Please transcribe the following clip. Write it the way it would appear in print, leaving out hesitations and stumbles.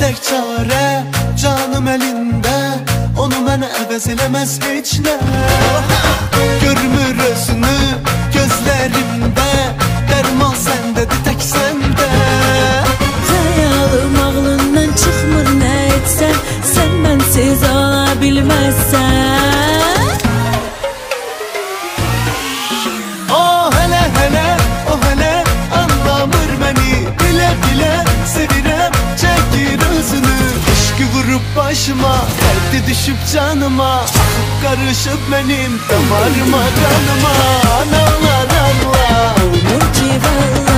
tek çare canım elinde, onu mənə əvəz eləməz heç nə. Görmür özünü gözlərimdə, dərman səndədir tək səndə. Xəyalım ağlından çıxmır nə etsən, sən mənsiz ola bilməzsən. O hələ hələ, o hələ anlamır məni, bilə bilə sevirəm, çəkir özünü. Eşqi vurub başıma, dərdi düşüb canıma, axıb qarışıb mənim damarıma, qanıma. Analar anla, Olur ki valla